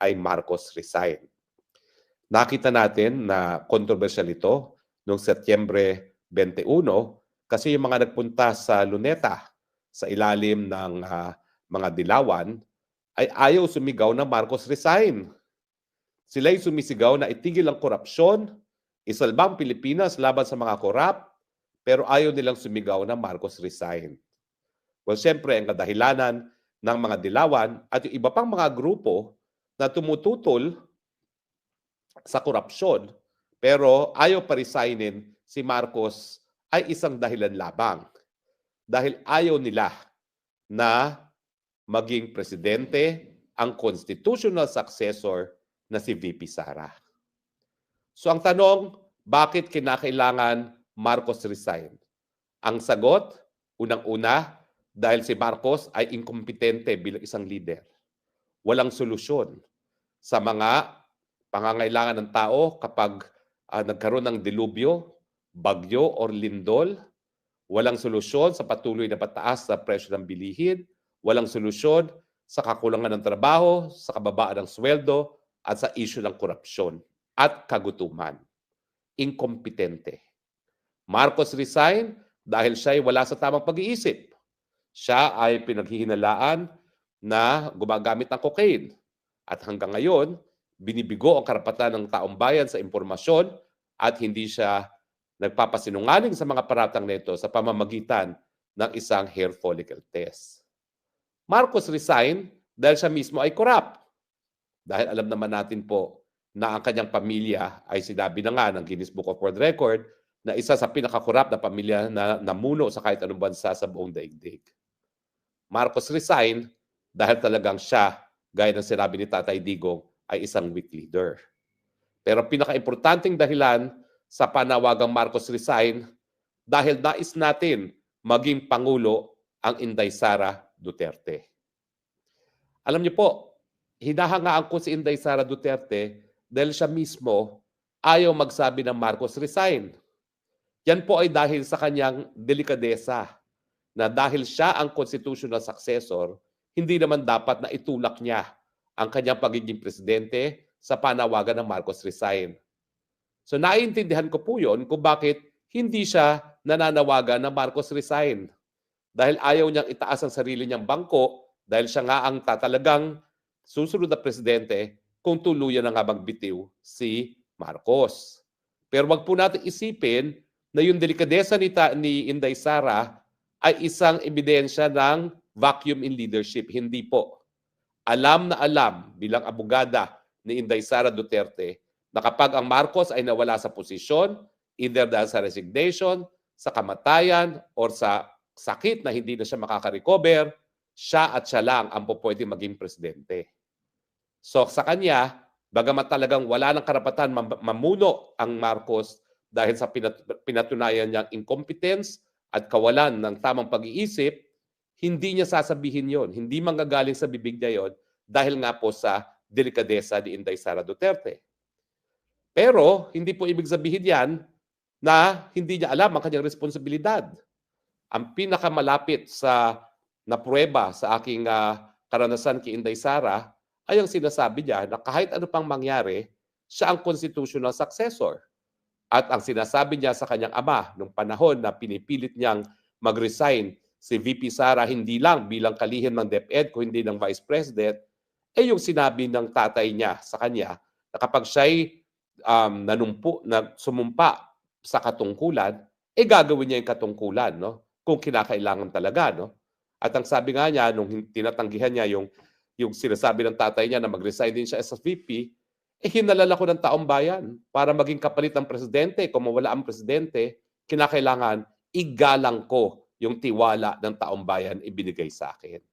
ay Marcos resign. Nakita natin na kontrobersyal ito noong Setyembre 21 kasi yung mga nagpunta sa Luneta sa ilalim ng mga dilawan ay ayaw sumigaw na Marcos resign. Sila'y sumisigaw na itigil ang korupsyon, isalba ang Pilipinas laban sa mga korap, pero ayaw nilang sumigaw na Marcos resign. Well, siyempre, ang kadahilanan ng mga dilawan at yung iba pang mga grupo na tumututol sa korupsyon, pero ayaw pa-resignin si Marcos ay isang dahilan labang. Dahil ayaw nila na maging presidente ang constitutional successor na si VP Sara. So ang tanong, bakit kinakailangan Marcos resign? Ang sagot, unang-una, dahil si Marcos ay inkompetente bilang isang leader. Walang solusyon sa mga pangangailangan ng tao kapag nagkaroon ng dilubyo, bagyo or lindol. Walang solusyon sa patuloy na pataas sa presyo ng bilihin. Walang solusyon sa kakulangan ng trabaho, sa kababaan ng sweldo, at sa issue ng korupsyon at kagutuman. Inkompetente. Marcos resign dahil siya ay wala sa tamang pag-iisip. Siya ay pinaghihinalaan na gumagamit ng cocaine. At hanggang ngayon, binibigo ang karapatan ng taong bayan sa impormasyon at hindi siya nagpapasinungaling sa mga paratang nito sa pamamagitan ng isang hair follicle test. Marcos resign dahil siya mismo ay corrupt. Dahil alam naman natin po na ang kanyang pamilya ay sinabi na nga ng Guinness Book of World Record na isa sa pinakakorap na pamilya na namuno sa kahit anong bansa sa buong daigdig. Marcos resign dahil talagang siya, gaya ng sinabi ni Tatay Digong, ay isang weak leader. Pero pinaka-importanting dahilan sa panawagang Marcos resign dahil nais natin maging Pangulo ang Inday Sara Duterte. Alam niyo po, hinahangaan ko si Inday Sara Duterte dahil siya mismo ayaw magsabi ng Marcos resign. Yan po ay dahil sa kanyang delikadesa na dahil siya ang constitutional successor, hindi naman dapat na itulak niya ang kanyang pagiging presidente sa panawagan ng Marcos resign. So naiintindihan ko po yun kung bakit hindi siya nananawagan ng Marcos resign. Dahil ayaw niyang itaas ang sarili niyang bangko dahil siya nga ang tatalagang susunod na presidente kung tuluyan na nga magbitiw si Marcos. Pero wag po natin isipin na yung delikadesa ni Inday Sara ay isang ebidensya ng vacuum in leadership. Hindi po. Alam na alam bilang abogada ni Inday Sara Duterte na kapag ang Marcos ay nawala sa posisyon, either dahil sa resignation, sa kamatayan, or sa sakit na hindi na siya makaka-recover, siya at siya lang ang pwede maging presidente. So sa kanya, bagamat talagang wala ng karapatan mamuno ang Marcos dahil sa pinatunayan niyang incompetence at kawalan ng tamang pag-iisip, hindi niya sasabihin yon, hindi manggagaling sa bibig niya yon dahil nga po sa delikadesa ni Inday Sara Duterte. Pero hindi po ibig sabihin yan na hindi niya alam ang kanyang responsibilidad. Ang pinakamalapit sa naprueba sa aking karanasan kay Inday Sara ay ang sinasabi niya na kahit ano pang mangyari, siya ang constitutional successor. At ang sinasabi niya sa kanyang ama nung panahon na pinipilit niyang mag-resign si VP Sara hindi lang bilang kalihim ng DepEd kundi ng Vice President, yung sinabi ng tatay niya sa kanya na kapag siya'y sumumpa sa katungkulan, gagawin niya yung katungkulan, no? Kung kinakailangan talaga, no? At ang sabi nga niya, nung tinatanggihan niya yung sinasabi ng tatay niya na mag-resign din siya as VP, hinalala ko ng taong bayan para maging kapalit ng presidente. Kung mawala ang presidente, kinakailangan igalang ko yung tiwala ng taong bayan ibinigay sa akin.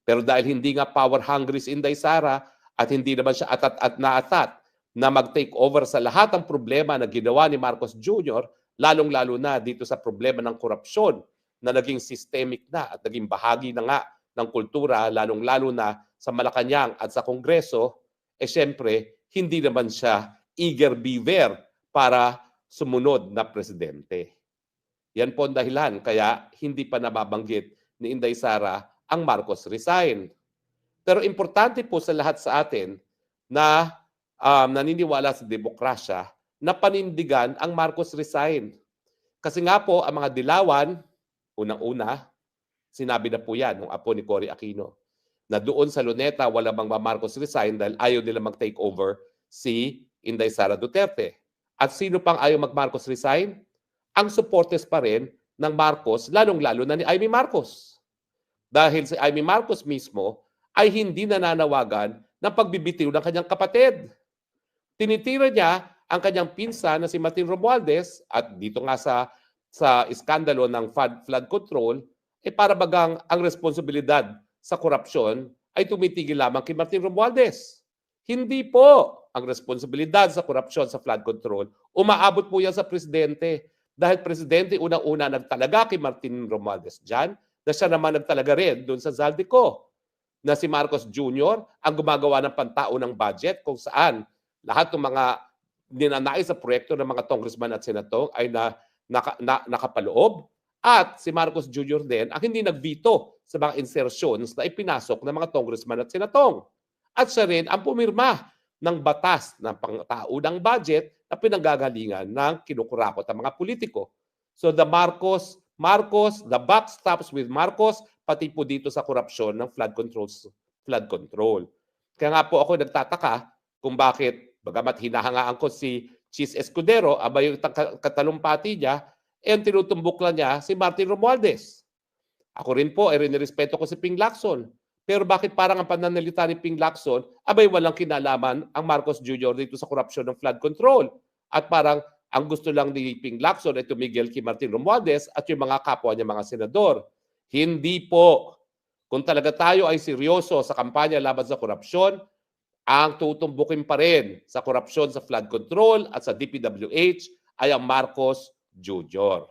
Pero dahil hindi nga power-hungry si Inday Sara at hindi naman siya atat at naatat na mag-take over sa lahat ng problema na ginawa ni Marcos Jr., lalong-lalo na dito sa problema ng korupsyon na naging systemic na at naging bahagi na nga ng kultura, lalong-lalo na sa Malacanang at sa Kongreso, siyempre, hindi naman siya eager beaver para sumunod na presidente. Yan po ang dahilan kaya hindi pa nababanggit ni Inday Sara ang Marcos resign. Pero importante po sa lahat sa atin na naniniwala sa demokrasya na panindigan ang Marcos resign. Kasi nga po, ang mga dilawan, unang-una, sinabi na po yan ng apo ni Cory Aquino, na doon sa Luneta, wala bang Marcos resign dahil ayaw nila mag-take over si Inday Sara Duterte. At sino pang ayaw mag-Marcos resign? Ang supporters pa rin ng Marcos, lalong-lalo na ni Amy Marcos. Dahil si Amy Marcos mismo ay hindi nananawagan ng pagbibitiw ng kanyang kapatid. Tinitira niya ang kanyang pinsan na si Martin Romualdez at dito nga sa iskandalo ng flood control, para bagang ang responsibilidad sa korupsyon ay tumitigil lamang kay Martin Romualdez. Hindi po ang responsibilidad sa korupsyon sa flood control. Umaabot po yan sa presidente. Dahil presidente unang-una nagtalaga kay Martin Romualdez dyan, na siya naman nagtalaga rin doon sa Zaldico. Na si Marcos Jr. ang gumagawa ng pantaunang budget kung saan lahat ng mga ninanais sa proyekto ng mga congressman at senador ay nakapaloob. At si Marcos Jr. din ang hindi nagveto sa mga insertions na ipinasok ng mga congressman at senatong. At siya rin ang pumirma ng batas ng pangtaunang budget na pinanggagalingan ng kinukurakot ang mga politiko. So the Marcos, the buck stops with Marcos, pati po dito sa korupsyon ng flood control. Kaya nga po ako nagtataka kung bakit, bagamat hinahangaan ko si Chis Escudero, abay yung katalumpati niya, ang tinutumbok lang niya si Martin Romualdez. Ako rin po, respeto ko si Ping Lacson. Pero bakit parang ang pananalita ni Ping Lacson, abay walang kinalaman ang Marcos Jr. dito sa korupsyon ng flood control. At parang ang gusto lang ni Ping Lacson ay tumigil kay Martin Romualdez at yung mga kapwa niya mga senador. Hindi po. Kung talaga tayo ay seryoso sa kampanya laban sa korupsyon, ang tutumbukin pa rin sa korupsyon sa flood control at sa DPWH ay ang Marcos Jr.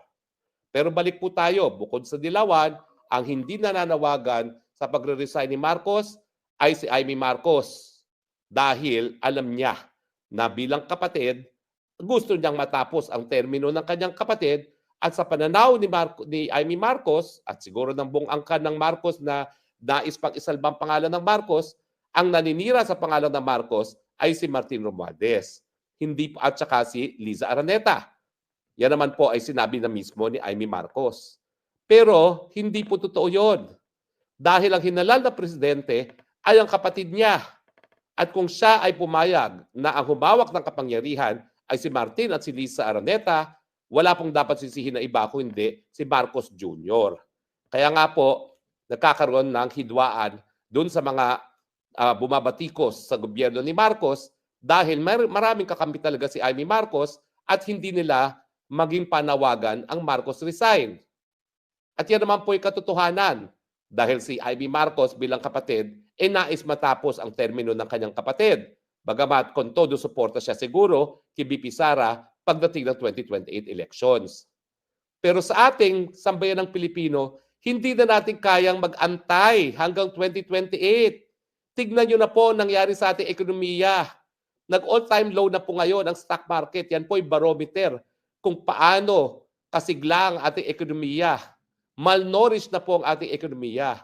Pero balik po tayo, bukod sa dilawan, ang hindi nananawagan sa pagre-resign ni Marcos ay si Amy Marcos dahil alam niya na bilang kapatid, gusto niyang matapos ang termino ng kanyang kapatid at sa pananaw ni Amy Marcos at siguro ng buong angkan ng Marcos na nais pang isalbang pangalan ng Marcos, ang naninira sa pangalan ng Marcos ay si Martin Romualdez. Hindi at saka si Liza Araneta. Yan naman po ay sinabi na mismo ni Amy Marcos. Pero hindi po totoo yun. Dahil ang hinalal na presidente ay ang kapatid niya. At kung siya ay pumayag na ang humawak ng kapangyarihan ay si Martin at si Liza Araneta, wala pong dapat sisihin na iba kung hindi si Marcos Jr. Kaya nga po, nagkakaroon ng hidwaan doon sa mga bumabatikos sa gobyerno ni Marcos dahil maraming kakampi talaga si Amy Marcos at hindi nila maging panawagan ang Marcos resign. At yan naman po yung katotohanan dahil si Amy Marcos bilang kapatid nais matapos ang termino ng kanyang kapatid. Bagamat kung todo suporta siya siguro kay BP Sara pagdating ng 2028 elections. Pero sa ating sambayan ng Pilipino, hindi na natin kayang mag-antay hanggang 2028. Tignan nyo na po nangyari sa ating ekonomiya. Nag-all-time low na po ngayon ang stock market. Yan po yung barometer kung paano kasigla ang ating ekonomiya. Malnourished na po ang ating ekonomiya.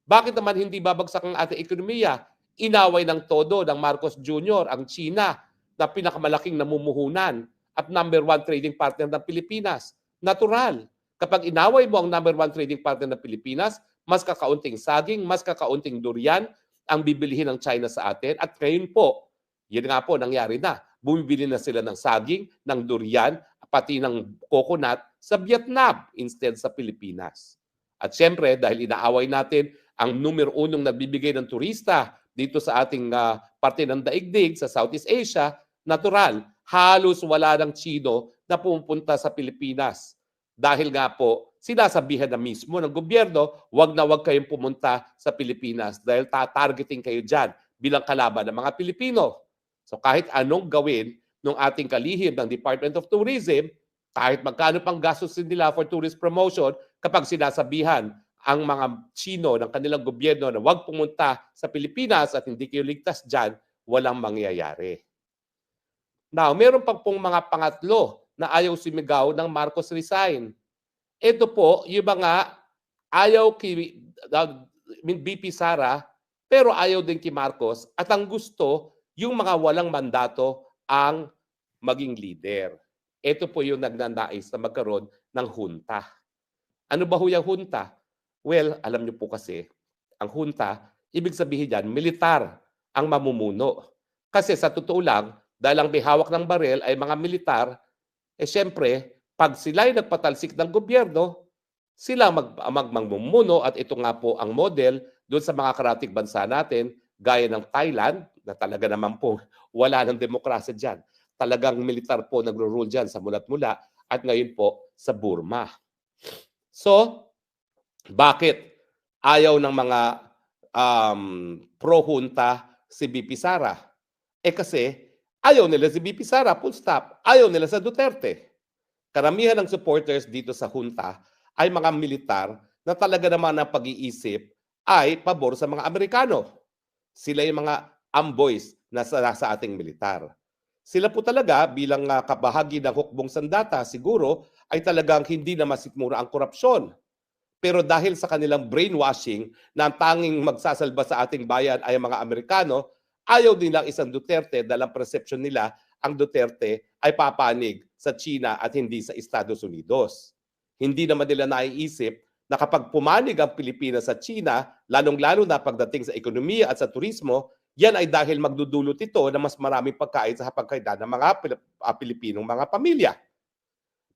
Bakit naman hindi babagsak ang ating ekonomiya? Inaway ng todo ng Marcos Jr. ang China na pinakamalaking namumuhunan at number 1 trading partner ng Pilipinas. Natural. Kapag inaway mo ang number 1 trading partner ng Pilipinas, mas kakaunting saging, mas kakaunting durian ang bibilihin ng China sa atin. At ngayon po, yun nga po nangyari na. Bumibili na sila ng saging, ng durian, pati ng coconut sa Vietnam instead sa Pilipinas. At siyempre, dahil inaaway natin ang numero 1 nagbibigay ng turista dito sa ating parte ng daigdig sa Southeast Asia, natural, halos wala ng Chino na pumupunta sa Pilipinas. Dahil nga po, sinasabihan na mismo ng gobyerno, wag na wag kayong pumunta sa Pilipinas dahil tatargeting kayo dyan bilang kalaban ng mga Pilipino. So kahit anong gawin ng ating kalihim ng Department of Tourism, kahit magkano pang gastos nila for tourist promotion, kapag sinasabihan ang mga Chino ng kanilang gobyerno na wag pumunta sa Pilipinas at hindi kayo ligtas dyan, walang mangyayari. Now, meron pang pong mga pangatlo na ayaw sumigaw ng Marcos resign. Ito po, yung mga ayaw kay BP Sara, pero ayaw din kay Marcos at ang gusto yung mga walang mandato ang maging leader. Ito po yung nagnanais na magkaroon ng junta. Ano ba ho yung junta? Well, alam niyo po kasi, ang junta, ibig sabihin diyan, militar ang mamumuno. Kasi sa totoo lang, dahil ang may hawak ng barel ay mga militar, siyempre, pag sila'y nagpatalsik ng gobyerno, sila magmumuno at ito nga po ang model doon sa mga karatig bansa natin, gaya ng Thailand, na talaga naman po wala ng demokrasya dyan. Talagang militar po nagro-rule dyan sa mulat mula at ngayon po sa Burma. So, bakit ayaw ng mga pro-junta si BP Sara? Kasi ayaw nila si BP Sara, full stop. Ayaw nila sa Duterte. Karamihan ng supporters dito sa junta ay mga militar na talaga naman ang pag-iisip ay pabor sa mga Amerikano. Sila yung mga amboys na sa ating militar. Sila po talaga bilang kabahagi ng hukbong sandata siguro ay talagang hindi na masikmura ang korupsyon. Pero dahil sa kanilang brainwashing na ang tanging magsasalba sa ating bayan ay ang mga Amerikano, ayaw nilang isang Duterte dahil ang perception nila ang Duterte ay papanig sa China at hindi sa Estados Unidos. Hindi naman nila naiisip na kapag pumanig ang Pilipinas sa China, lalong-lalo na pagdating sa ekonomiya at sa turismo, yan ay dahil magdudulot ito na mas maraming pagkain sa hapagkainan ng mga Pilipinong mga pamilya.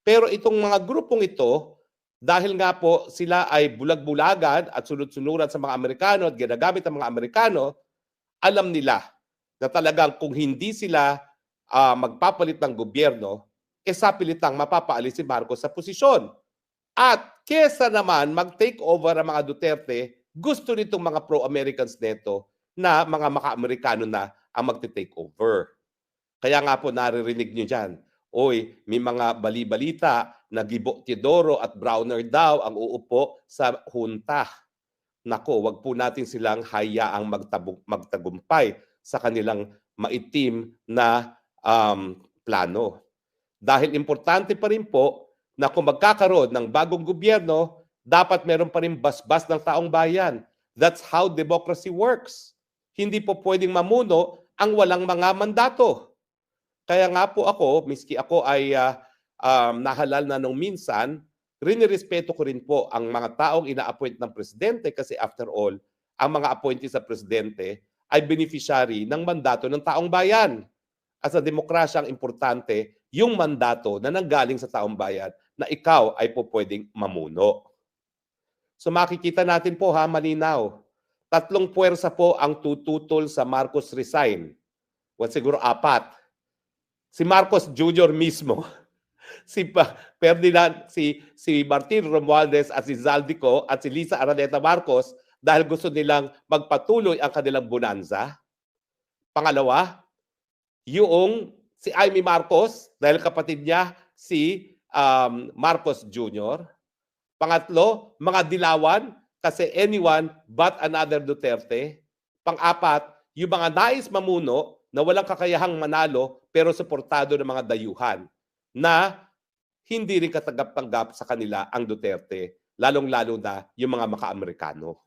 Pero itong mga grupong ito, dahil nga po sila ay bulag-bulagan at sunod-sunuran sa mga Amerikano at ginagamit ng mga Amerikano, alam nila na talagang kung hindi sila magpapalit ng gobyerno, sa pilitang mapapaalis si Marcos sa posisyon. At kesa naman mag-take over ang mga Duterte, gusto nitong mga pro-Americans neto na mga maka-Amerikano na ang magte-take over. Kaya nga po naririnig nyo dyan, oy, may mga bali-balita na Gibo Teodoro at Browner daw ang uupo sa junta. Nako, wag po natin silang hayaang magtagumpay sa kanilang maitim na plano. Dahil importante pa rin po na kung magkakaroon ng bagong gobyerno, dapat meron pa rin basbas ng taong bayan. That's how democracy works. Hindi po pwedeng mamuno ang walang mga mandato. Kaya nga po ako, miski ako ay nahalal na nung minsan, rinirespeto ko rin po ang mga taong ina-appoint ng presidente kasi after all, ang mga appointee sa presidente ay beneficiary ng mandato ng taong bayan. At sa demokrasya, ang importante, yung mandato na nanggaling sa taong bayan na ikaw ay po pwedeng mamuno. So makikita natin po malinaw. 3 puwersa po ang tututol sa Marcos resign. Siguro 4. Si Marcos Jr. mismo, si Ferdinand, si Martin Romualdez at si Zaldico at si Lisa Araneta Marcos dahil gusto nilang magpatuloy ang kanilang bonanza. Pangalawa, yung si Amy Marcos dahil kapatid niya si Marcos Jr. Pangatlo, mga dilawan kasi anyone but another Duterte. Pang-apat, yung mga nais mamuno na walang kakayahang manalo pero suportado ng mga dayuhan na hindi rin katanggap-tanggap sa kanila ang Duterte, lalong-lalo na yung mga maka-Amerikano.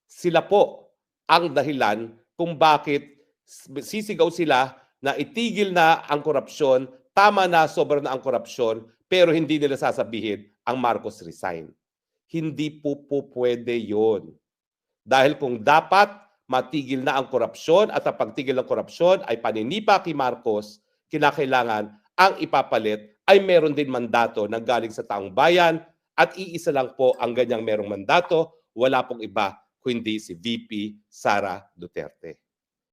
Sila po ang dahilan kung bakit sisigaw sila na itigil na ang korupsyon, tama na, sobra na ang korupsyon, pero hindi nila sasabihin ang Marcos resign. Hindi po pwede yun. Dahil kung dapat matigil na ang korupsyon at ang pagtigil ng korupsyon ay paninipa kay Marcos, kinakailangan ang ipapalit ay meron din mandato na galing sa taong bayan at iisa lang po ang ganyang merong mandato, wala pong iba kundi si VP Sara Duterte.